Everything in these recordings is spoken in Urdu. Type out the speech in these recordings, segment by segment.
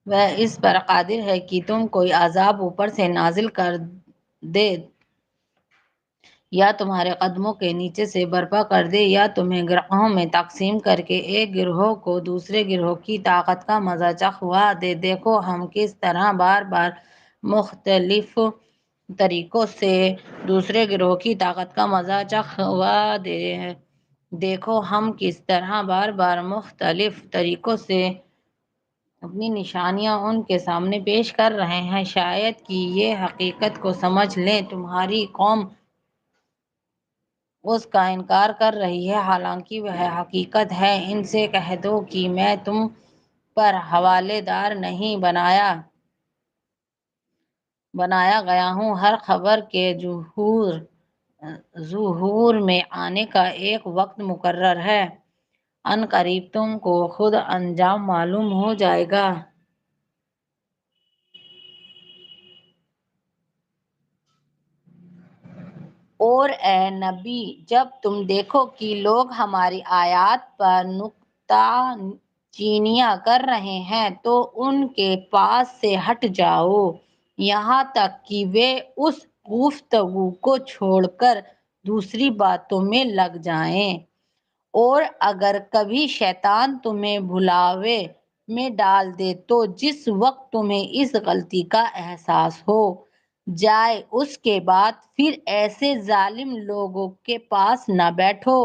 وہ اس پر قادر ہے کہ تم کوئی عذاب اوپر سے نازل کر دے یا تمہارے قدموں کے نیچے سے برپا کر دے یا تمہیں گروہوں میں تقسیم کر کے ایک گروہ کو دوسرے گروہ کی طاقت کا مزہ چکھوا دے۔ دیکھو ہم کس طرح بار بار مختلف طریقوں سے دوسرے گروہ کی طاقت کا مزہ چکھوا دے ہیں۔ دیکھو ہم کس طرح بار بار مختلف طریقوں سے اپنی نشانیاں ان کے سامنے پیش کر رہے ہیں، شاید کہ یہ حقیقت کو سمجھ لیں۔ تمہاری قوم اس کا انکار کر رہی ہے، حالانکہ وہ حقیقت ہے۔ ان سے کہہ دو کہ میں تم پر حوالے دار نہیں بنایا گیا ہوں، ہر خبر کے ظہور میں آنے کا ایک وقت مقرر ہے، عن قریب تم کو خود انجام معلوم ہو جائے گا۔ اور اے نبی، جب تم دیکھو کہ لوگ ہماری آیات پر نکتہ چینیاں کر رہے ہیں تو ان کے پاس سے ہٹ جاؤ، یہاں تک کہ وہ اس گفتگو کو چھوڑ کر دوسری باتوں میں لگ جائیں۔ اور اگر کبھی شیطان تمہیں بھلاوے میں ڈال دے تو جس وقت تمہیں اس غلطی کا احساس ہو جائے اس کے بعد پھر ایسے ظالم لوگوں کے پاس نہ بیٹھو۔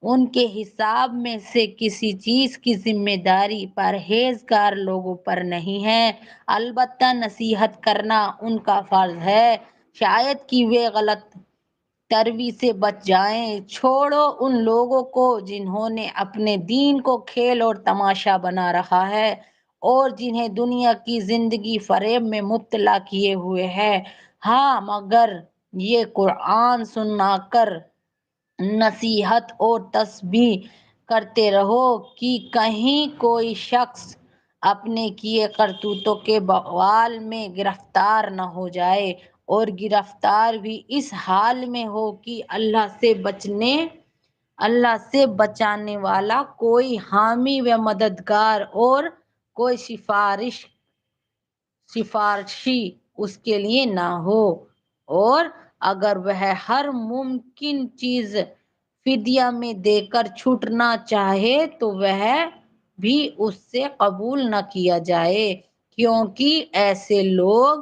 ان کے حساب میں سے کسی چیز کی ذمہ داری پرہیزگار لوگوں پر نہیں ہے، البتہ نصیحت کرنا ان کا فرض ہے، شاید کہ وہ غلط تروی سے بچ جائیں۔ چھوڑو ان لوگوں کو جنہوں نے اپنے دین کو کھیل اور تماشا بنا رکھا ہے اور جنہیں دنیا کی زندگی فریب میں مبتلا کیے ہوئے ہے۔ ہاں مگر یہ قرآن سنا کر نصیحت اور تسبیح کرتے رہو کہ کہیں کوئی شخص اپنے کیے کرتوتوں کے بوال میں گرفتار نہ ہو جائے، اور گرفتار بھی اس حال میں ہو کہ اللہ سے بچانے والا کوئی حامی و مددگار اور کوئی سفارشی اس کے لیے نہ ہو، اور اگر وہ ہر ممکن چیز فدیہ میں دے کر چھوٹنا چاہے تو وہ بھی اس سے قبول نہ کیا جائے، کیونکہ ایسے لوگ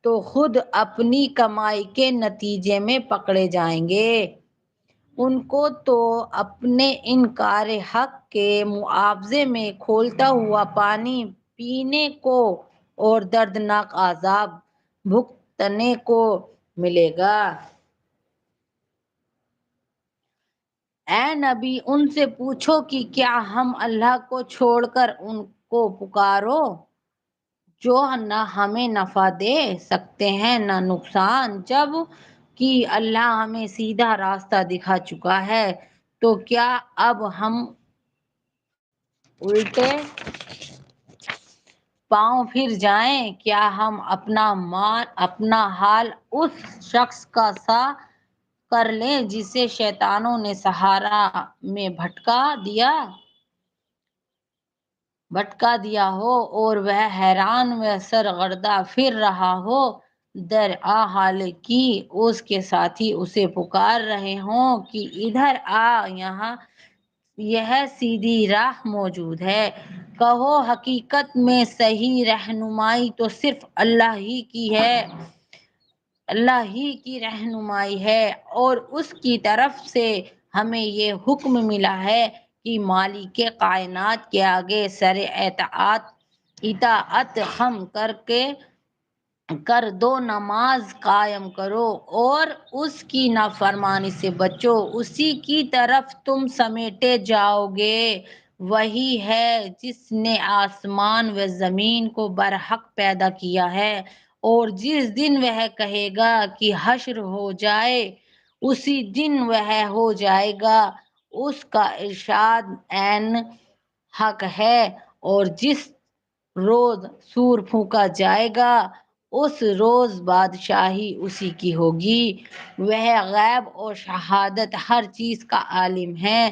تو خود اپنی کمائی کے نتیجے میں پکڑے جائیں گے۔ ان کو تو اپنے انکار حق کے معاوضے میں کھولتا ہوا پانی پینے کو اور دردناک عذاب بھگتنے کو ملے گا۔ اے نبی ان سے پوچھو کہ کیا ہم اللہ کو چھوڑ کر ان کو پکارو جو نہ ہمیں نفع دے سکتے ہیں نہ نقصان، جب کہ اللہ ہمیں سیدھا راستہ دکھا چکا ہے؟ تو کیا اب ہم الٹے پاؤں پھر جائیں؟ کیا ہم اپنا حال اس شخص کا سا کر لیں جسے شیطانوں نے صحرا میں بھٹکا دیا ہو اور وہ حیران و سرگرداں پھر رہا ہو، درآ حال کہ اس کے ساتھی اسے پکار رہے ہوں کہ ادھر آ، یہاں یہ سیدھی راہ موجود ہے۔ کہو حقیقت میں صحیح رہنمائی تو صرف اللہ ہی کی رہنمائی ہے، اور اس کی طرف سے ہمیں یہ حکم ملا ہے کہ مالک کائنات کے آگے سر اطاعت خم کر دو، نماز قائم کرو اور اس کی نافرمانی سے بچو، اسی کی طرف تم سمیٹے جاؤ گے۔ وہی ہے جس نے آسمان و زمین کو برحق پیدا کیا ہے، اور جس دن وہ کہے گا کہ حشر ہو جائے اسی دن وہ ہو جائے گا، اس کا ارشاد عین حق ہے۔ اور جس روز سور پھونکا جائے گا اس روز بادشاہی اسی کی ہوگی، وہ غیب اور شہادت ہر چیز کا عالم ہے۔